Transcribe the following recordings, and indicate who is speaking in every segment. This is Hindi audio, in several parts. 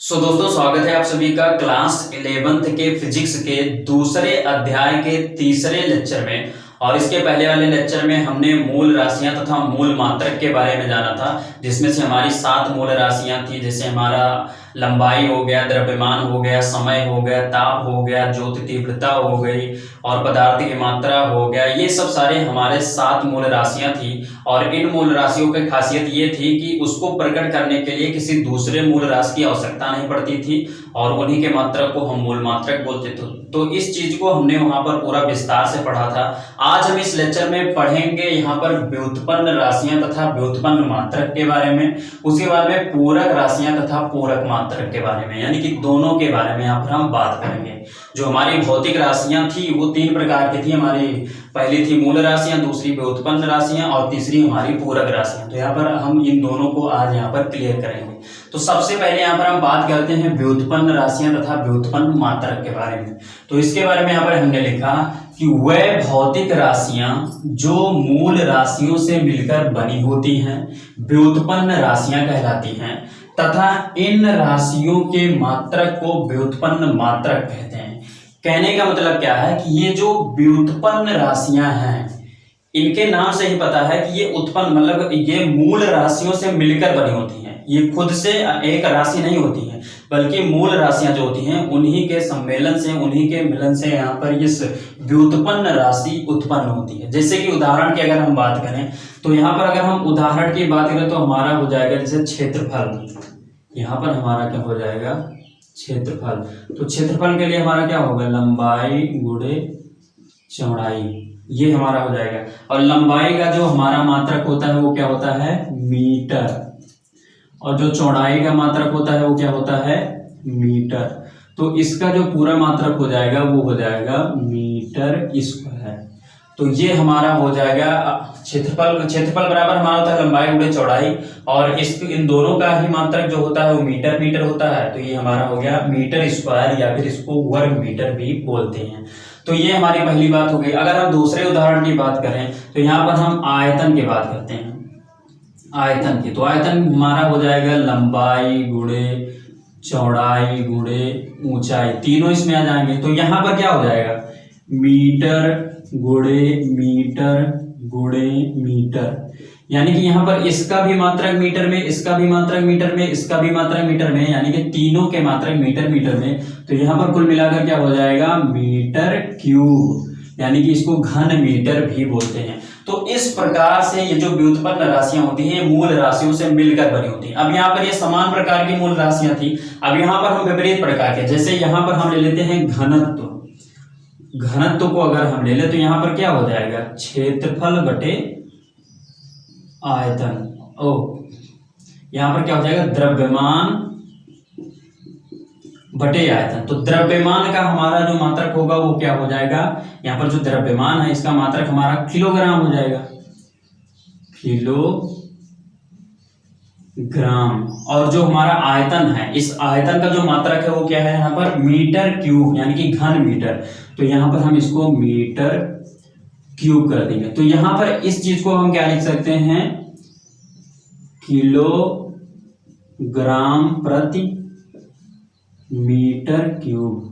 Speaker 1: दोस्तों स्वागत है आप सभी का क्लास 11th के फिजिक्स के दूसरे अध्याय के तीसरे लेक्चर में। और इसके पहले वाले लेक्चर में हमने मूल राशियां तथा मूल मात्रक के बारे में जाना था, जिसमें से हमारी 7 मूल राशियां थी। जैसे हमारा लंबाई हो गया, द्रव्यमान हो गया, समय हो गया, ताप हो गया, ज्योति तीव्रता हो गई और पदार्थ की मात्रा हो गया। ये सब सारे हमारे 7 मूल राशियां थी। और इन मूल राशियों की खासियत ये थी कि उसको प्रकट करने के लिए किसी दूसरे मूल राशि की आवश्यकता नहीं पड़ती थी और उन्हीं के मात्रक को हम मूल मात्रक बोलते थे। तो इस चीज को हमने वहां पर पूरा विस्तार से पढ़ा था। आज हम इस लेक्चर में पढ़ेंगे यहाँ पर व्युत्पन्न राशियां तथा व्युत्पन्न मात्रक के बारे में। उसके बाद में पूरक राशियां तथा पूरक मात्रक के बारे में, यानी कि दोनों के बारे में यहाँ पर हम बात करेंगे। जो हमारी भौतिक राशियां थी वो 3 प्रकार की थी हमारी। पहली थी मूल राशियां, दूसरी व्युत्पन्न राशियां और तीसरी हमारी पूरक राशियां। तो यहाँ पर हम इन दोनों को आज यहाँ पर क्लियर करेंगे। तो सबसे पहले यहाँ पर हम बात करते हैं व्युत्पन्न राशियां तथा व्युत्पन्न मात्रक के बारे में। तो इसके बारे में यहाँ पर हमने लिखा कि वह भौतिक राशियां जो मूल राशियों से मिलकर बनी होती हैं व्युत्पन्न राशियां कहलाती हैं तथा इन राशियों के मात्रक को व्युत्पन्न मात्रक कहते हैं। कहने का मतलब क्या है कि ये जो व्युत्पन्न राशियां हैं इनके नाम से ही पता है कि ये उत्पन्न मतलब ये मूल राशियों से मिलकर बनी होती हैं। ये खुद से एक राशि नहीं होती है, बल्कि मूल राशियां जो होती हैं उन्हीं के सम्मेलन से, उन्हीं के मिलन से यहाँ पर इस व्युत्पन्न राशि उत्पन्न होती है। जैसे कि उदाहरण की अगर हम बात करें तो यहाँ पर अगर हम उदाहरण की बात करें तो हमारा हो जाएगा जैसे क्षेत्रफल। यहाँ पर हमारा क्या हो जाएगा, क्षेत्रफल। तो क्षेत्रफल के लिए हमारा क्या होगा, लंबाई गुणे चौड़ाई, ये हमारा हो जाएगा। और लंबाई का जो हमारा मात्रक होता है वो क्या होता है, मीटर। और जो चौड़ाई का मात्रक होता है वो क्या होता है, मीटर। तो इसका जो पूरा मात्रक हो जाएगा वो हो जाएगा मीटर स्क्वायर। तो ये हमारा हो जाएगा क्षेत्रफल। क्षेत्रफल बराबर हमारा होता है लंबाई गुणे चौड़ाई और इन दोनों का ही मात्रक जो होता है वो मीटर मीटर होता है। तो ये हमारा हो गया मीटर स्क्वायर या फिर इसको वर्ग मीटर भी बोलते हैं। तो ये हमारी पहली बात हो गई। अगर हम दूसरे उदाहरण की बात करें तो यहाँ पर हम आयतन की बात करते हैं, आयतन की। तो आयतन हमारा हो जाएगा लंबाई गुणे चौड़ाई गुणे ऊंचाई, तीनों इसमें आ जाएंगे। तो यहाँ पर क्या हो जाएगा, मीटर गुणे मीटर गुणे मीटर, यानी कि यहाँ पर इसका भी मात्रक मीटर में, इसका भी मात्रक मीटर में, इसका भी मात्रक मीटर में, यानी कि तीनों के मात्रक मीटर मीटर में। तो यहाँ पर कुल मिलाकर क्या हो जाएगा, मीटर क्यूब, यानी कि इसको घन मीटर भी बोलते हैं। तो इस प्रकार से ये जो व्युत्पन्न राशियां होती हैं मूल राशियों से मिलकर बनी होती हैं। अब यहाँ पर ये समान प्रकार की मूल राशियां थी। अब यहाँ पर हम विपरीत प्रकार के, जैसे यहाँ पर हम ले लेते हैं घनत्व। घनत्व को अगर हम ले ले तो यहाँ पर क्या हो जाएगा, क्षेत्रफल बटे आयतन। यहाँ पर क्या हो जाएगा, द्रव्यमान बटे आयतन। तो द्रव्यमान का हमारा जो मात्रक होगा वो क्या हो जाएगा, यहाँ पर जो द्रव्यमान है इसका मात्रक हमारा किलोग्राम हो जाएगा, किलोग्राम। और जो हमारा आयतन है, इस आयतन का जो मात्रक है वो क्या है यहाँ पर, मीटर क्यूब, यानी कि घन मीटर। तो यहाँ पर हम इसको मीटर क्यूब कर देंगे। तो यहाँ पर इस चीज को हम क्या लिख सकते हैं, किलोग्राम प्रति मीटर क्यूब,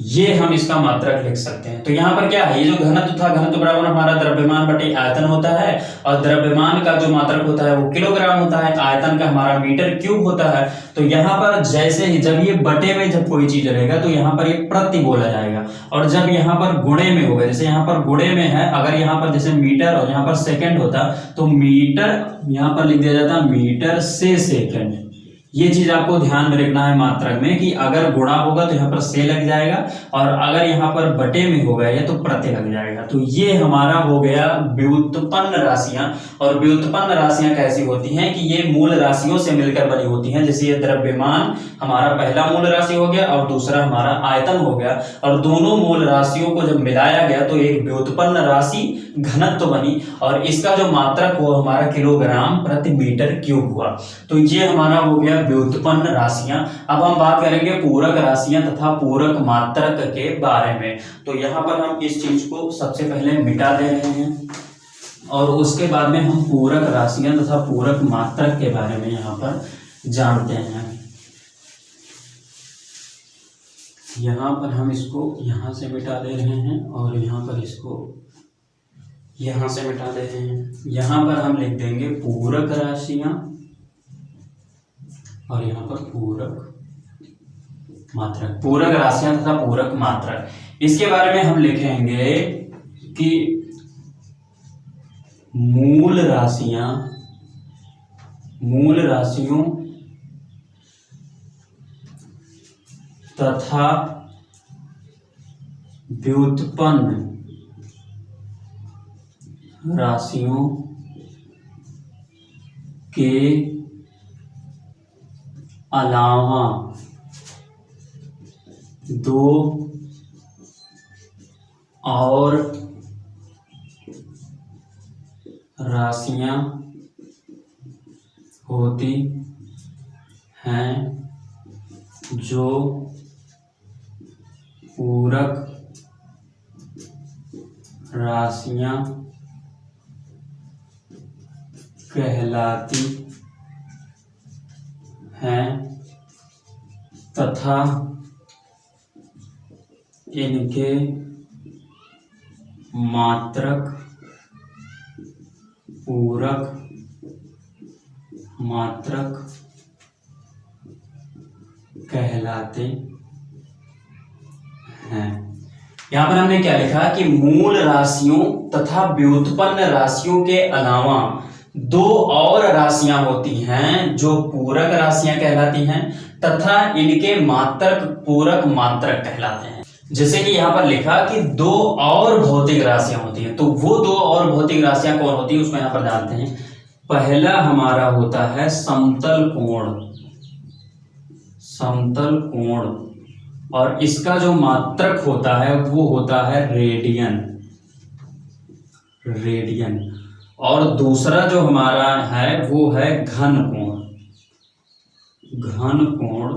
Speaker 1: ये हम इसका मात्रक लिख सकते हैं। तो यहाँ पर क्या है, ये जो घनत्व था, घनत्व बराबर हमारा द्रव्यमान बटे आयतन होता है और द्रव्यमान का जो मात्रक होता है वो किलोग्राम होता है, आयतन का हमारा मीटर क्यूब होता है। तो यहाँ पर जैसे ही जब ये बटे में जब कोई चीज रहेगा तो यहाँ पर ये प्रति बोला जाएगा, और जब यहाँ पर गुणे में होगा, जैसे यहाँ पर गुणे में है, अगर यहाँ पर जैसे मीटर और यहाँ पर सेकंड होता तो मीटर यहाँ पर लिख दिया जाता मीटर से सेकंड। ये चीज आपको ध्यान में रखना है मात्रक में कि अगर गुणा होगा तो यहाँ पर से लग जाएगा और अगर यहाँ पर बटे में होगा या तो प्रत्यय लग जाएगा। तो ये हमारा हो गया व्युत्पन्न राशियां। और व्युत्पन्न राशियां कैसी होती हैं कि ये मूल राशियों से मिलकर बनी होती हैं। जैसे ये द्रव्यमान हमारा पहला मूल राशि हो गया और दूसरा हमारा आयतन हो गया, और दोनों मूल राशियों को जब मिलाया गया तो एक व्युत्पन्न राशि घनत्व बनी और इसका जो मात्रक हो हमारा किलोग्राम प्रति मीटर क्यूब हुआ। तो ये हमारा हो गया व्युत्पन्न राशियां। अब हम बात करेंगे पूरक राशियां तथा पूरक मात्रक के बारे में। तो यहाँ पर हम इस चीज को सबसे पहले मिटा दे रहे हैं और उसके बाद में हम पूरक राशियां तथा पूरक मात्रक के बारे में यहाँ पर जानते हैं। यहाँ पर हम इसको यहाँ से मिटा दे रहे हैं और यहाँ पर इसको यहाँ से मिटा दे रहे हैं। यहाँ पर हम लिख देंगे पूरक राशियां और यहाँ पर पूरक मात्रक, पूरक राशियां तथा पूरक मात्रक। इसके बारे में हम लिखेंगे कि मूल राशियों तथा व्युत्पन्न राशियों के अलावा दो और राशियां होती हैं जो पूरक राशियां कहलाती हैं तथा इनके मात्रक पूरक मात्रक कहलाते हैं। यहां पर हमने क्या लिखा कि मूल राशियों तथा व्युत्पन्न राशियों के अलावा दो और राशियां होती हैं जो पूरक राशियां कहलाती हैं तथा इनके मात्रक पूरक मात्रक कहलाते हैं। जैसे कि यहाँ पर लिखा कि दो और भौतिक राशियां होती हैं, तो वो दो और भौतिक राशियां कौन होती है उसको यहाँ पर जानते हैं। पहला हमारा होता है समतल कोण और इसका जो मात्रक होता है वो होता है रेडियन। और दूसरा जो हमारा है वो है घन कोण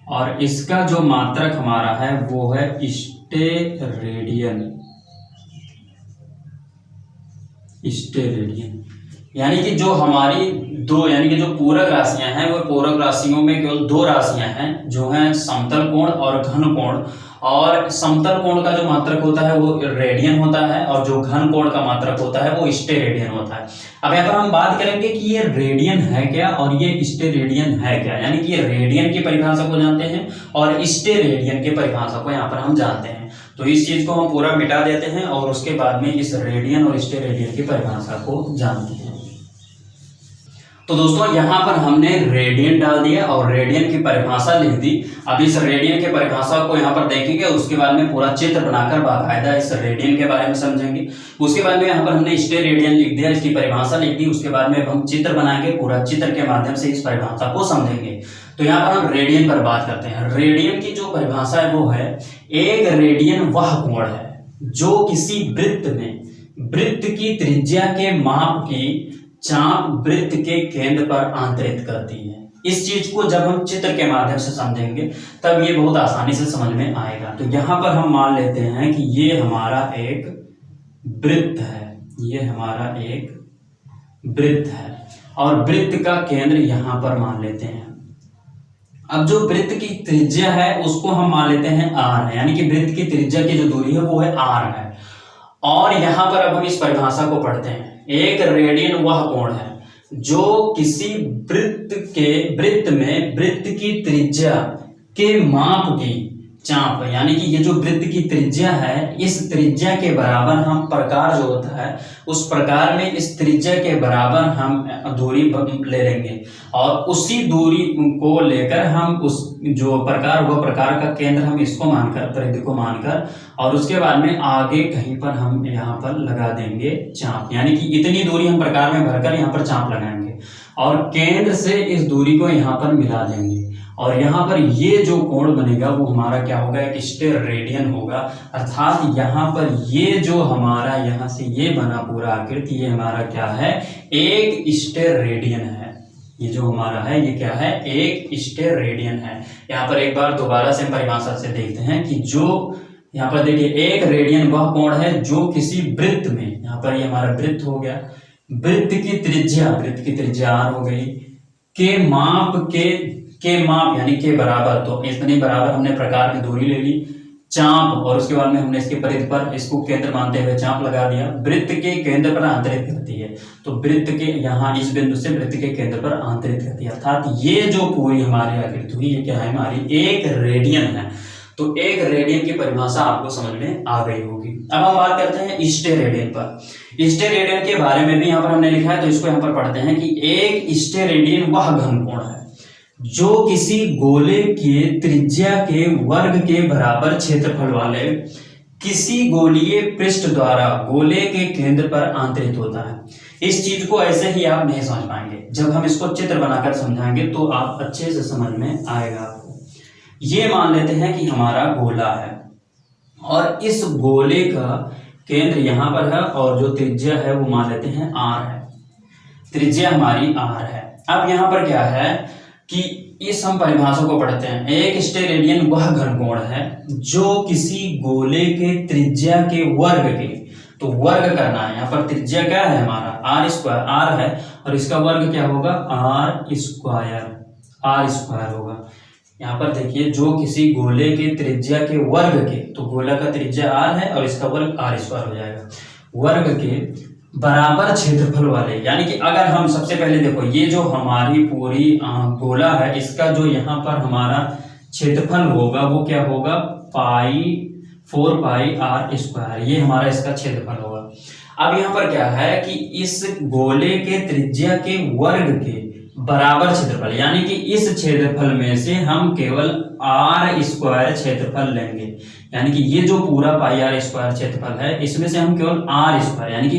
Speaker 1: और इसका जो मात्रक हमारा है वो है स्टेरेडियन। यानी कि जो हमारी दो यानी कि जो पूरक राशियां हैं वो पूरक राशियों में केवल दो राशियां हैं जो हैं समतल कोण और घन कोण। और समतल कोण का जो मात्रक होता है वो रेडियन होता है और जो घन कोण का मात्रक होता है वो स्टेरेडियन होता है। अब यहाँ पर हम बात करेंगे कि ये रेडियन है क्या और ये स्टेरेडियन है क्या, यानी कि ये रेडियन की परिभाषा को जानते हैं और स्टेरेडियन की परिभाषा को यहाँ पर हम जानते हैं। तो इस चीज को हम पूरा मिटा देते हैं और उसके बाद में इस रेडियन और स्टेरेडियन की परिभाषा को जानते हैं। तो दोस्तों यहाँ पर हमने रेडियन डाल दिया और रेडियन की परिभाषा लिख दी। अब इस रेडियन की परिभाषा को यहाँ पर देखेंगे, उसके बाद में पूरा चित्र बनाकर बाकायदा इस रेडियन के बारे में समझेंगे। उसके बाद में यहाँ पर हमने स्टेरेडियन लिख दिया, इसकी परिभाषा लिख दी। उसके बाद में अब हम चित्र बनाएंगे, पूरा चित्र के माध्यम से इस परिभाषा को समझेंगे। तो यहाँ पर हम रेडियन पर बात करते हैं। रेडियन की जो परिभाषा है वो है, एक रेडियन वह कोण है जो किसी वृत्त की त्रिज्या के माप की चाप वृत्त के केंद्र पर आंतरित करती है। इस चीज को जब हम चित्र के माध्यम से समझेंगे तब ये बहुत आसानी से समझ में आएगा। तो यहाँ पर हम मान लेते हैं कि ये हमारा एक वृत्त है और वृत्त का केंद्र यहाँ पर मान लेते हैं। अब जो वृत्त की त्रिज्या है उसको हम मान लेते हैं r है, यानी कि वृत्त की त्रिज्या की जो दूरी है वो है r है। और यहाँ पर अब हम इस परिभाषा को पढ़ते हैं। एक रेडियन वह कोण है जो किसी वृत्त में वृत्त की त्रिज्या के माप की चाप, यानी कि ये जो वृत्त की त्रिज्या है इस त्रिज्या के बराबर हम प्रकार जो होता है उस प्रकार में इस त्रिज्या के बराबर हम दूरी ले लेंगे और उसी दूरी को लेकर हम उस जो प्रकार हुआ प्रकार का केंद्र हम इसको मानकर परिधि को मानकर और उसके बाद में आगे कहीं पर हम यहाँ पर लगा देंगे चाप, यानी कि इतनी दूरी हम प्रकार में भरकर यहाँ पर चाप लगाएंगे और केंद्र से इस दूरी को यहाँ पर मिला देंगे और यहाँ पर ये जो कोण बनेगा वो हमारा क्या होगा, एक स्टेरेडियन होगा। अर्थात यहाँ पर ये जो हमारा यहाँ से ये बना पूरा आकृति ये हमारा क्या है, एक स्टेरेडियन है। ये जो हमारा है ये क्या है, एक स्टेरेडियन है। यहाँ पर एक बार दोबारा से परिभाषा से देखते हैं कि जो यहाँ पर देखिए एक रेडियन वह कोण है जो किसी वृत्त में, यहाँ पर ये हमारा वृत्त हो गया, वृत्त की त्रिज्या r हो गई के माप के के माप यानी के बराबर, तो इतने बराबर हमने प्रकार की दूरी ले ली। चाप, और उसके बाद में हमने इसके परिधि पर इसको केंद्र मानते हुए चाप लगा दिया। वृत्त के केंद्र पर आंतरित करती है, तो वृत्त के यहाँ इस बिंदु से वृत्त के केंद्र पर आंतरित करती है, अर्थात ये जो पूरी हमारी आकृति हुई ये क्या है, हमारी एक रेडियन है। तो एक रेडियन की परिभाषा आपको समझ में आ गई होगी। अब हम बात करते हैं स्टेरेडियन पर। स्टेरेडियन के बारे में भी यहाँ पर हमने लिखा है, तो इसको यहाँ पर पढ़ते हैं कि एक स्टेरेडियन वह घनकोण है जो किसी गोले के त्रिज्या के वर्ग के बराबर क्षेत्रफल वाले किसी गोलीय पृष्ठ द्वारा गोले के केंद्र पर आंतरित होता है। इस चीज को ऐसे ही आप नहीं समझ पाएंगे, जब हम इसको चित्र बनाकर समझाएंगे तो आप अच्छे से समझ में आएगा आपको। ये मान लेते हैं कि हमारा गोला है और इस गोले का केंद्र यहां पर है और जो त्रिज्या है वो मान लेते हैं r है, त्रिज्या हमारी r है। अब यहां पर क्या है कि इस हम परिभाषा को पढ़ते हैं, एक स्टेरेडियन वह घनकोण है जो किसी गोले के त्रिज्या के वर्ग के, तो वर्ग करना है, यहाँ पर त्रिज्या क्या है हमारा आर स्क्वायर, आर है और इसका वर्ग क्या होगा आर स्क्वायर होगा। यहाँ पर देखिए जो किसी गोले के त्रिज्या के वर्ग के, तो गोला का त्रिज्या आर है और इसका वर्ग आर स्क्वायर हो जाएगा, वर्ग के बराबर क्षेत्रफल वाले, यानी कि अगर हम सबसे पहले देखो ये जो हमारी पूरी गोला है इसका जो यहाँ पर हमारा क्षेत्रफल होगा वो क्या होगा 4 पाई आर स्क्वायर, ये हमारा इसका क्षेत्रफल होगा। अब यहाँ पर क्या है कि इस गोले के त्रिज्या के वर्ग के बराबर क्षेत्रफल, यानी कि इस क्षेत्रफल में से हम केवल आर स्क्वायर क्षेत्रफल लेंगे, यानी कि ये जो पूरा पाई आर स्क्वायर क्षेत्रफल है इसमें से हम केवल आर स्क्वायर, यानी कि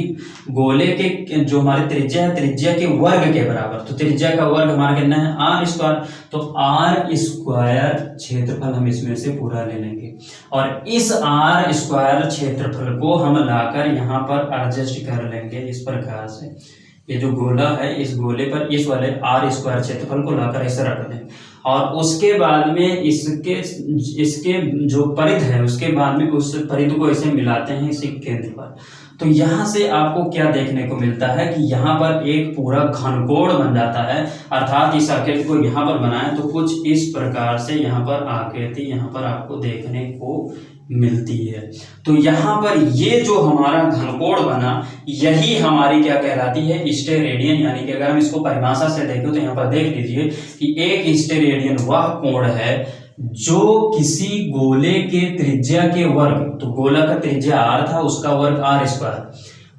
Speaker 1: गोले के जो हमारी त्रिज्या है त्रिज्या के वर्ग के बराबर, तो त्रिज्या का वर्ग हमारा कितना है आर स्क्वायर, तो आर स्क्वायर क्षेत्रफल हम इसमें से पूरा ले लेंगे और इस आर स्क्वायर क्षेत्रफल को हम लाकर यहाँ पर एडजस्ट कर लेंगे इस प्रकार से। ये जो गोला है इस गोले पर इस वाले आर स्क्वायर क्षेत्रफल को लाकर ऐसे रख दें और उसके बाद में इसके जो परिध है उसके बाद में उस परिध को ऐसे मिलाते हैं इसी केंद्र पर। तो यहाँ से आपको क्या देखने को मिलता है कि यहाँ पर एक पूरा घनकोण बन जाता है, अर्थात इस आकृति को यहाँ पर बनाएं तो कुछ इस प्रकार से यहाँ पर आकृति यहाँ पर आपको देखने को मिलती है। तो यहाँ पर ये जो हमारा घनकोण बना यही हमारी क्या कहलाती है स्टेरेडियन, यानी कि अगर हम इसको परिभाषा से देखें तो यहाँ पर देख लीजिए कि एक स्टेरेडियन वह कोण है जो किसी गोले के त्रिज्या के वर्ग, तो गोला का त्रिज्या r था उसका वर्ग आर स्क्वायर,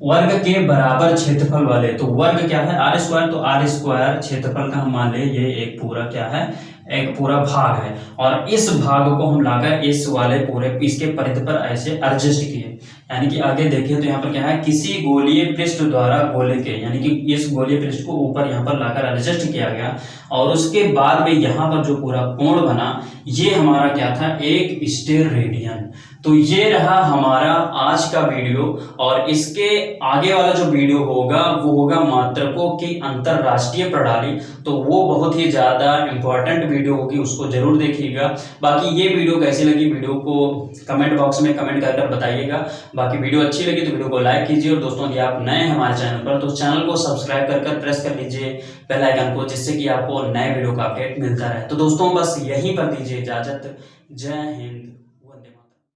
Speaker 1: वर्ग के बराबर क्षेत्रफल वाले, तो वर्ग क्या है आर स्क्वायर, तो आर स्क्वायर क्षेत्रफल का हम मान ले ये एक पूरा क्या है एक पूरा भाग है और इस भाग को हम लाकर इस वाले पूरे इसके परिधि पर ऐसे एडजस्ट किए, यानी कि आगे देखिए तो यहाँ पर क्या है किसी गोलीय पृष्ठ द्वारा गोले के, यानी कि इस गोलीय पृष्ठ को ऊपर यहाँ पर लाकर एडजस्ट किया गया और उसके बाद में यहाँ पर जो पूरा कोण बना ये हमारा क्या था एक स्टेरेडियन। तो ये रहा हमारा आज का वीडियो और इसके आगे वाला जो वीडियो होगा वो होगा मात्रकों की अंतरराष्ट्रीय प्रणाली, तो वो बहुत ही ज्यादा इंपॉर्टेंट वीडियो होगी, उसको जरूर देखिएगा। बाकी ये वीडियो कैसी लगी वीडियो को कमेंट बॉक्स में कमेंट कर बताइएगा। बाकी वीडियो अच्छी लगी तो वीडियो को लाइक कीजिए और दोस्तों यदि आप नए हैं हमारे चैनल पर तो चैनल को सब्सक्राइब कर प्रेस कर लीजिए बेल आइकन को, जिससे कि आपको नए वीडियो का अपडेट मिलता रहे। तो दोस्तों बस यहीं पर दीजिए इजाजत, जय हिंद।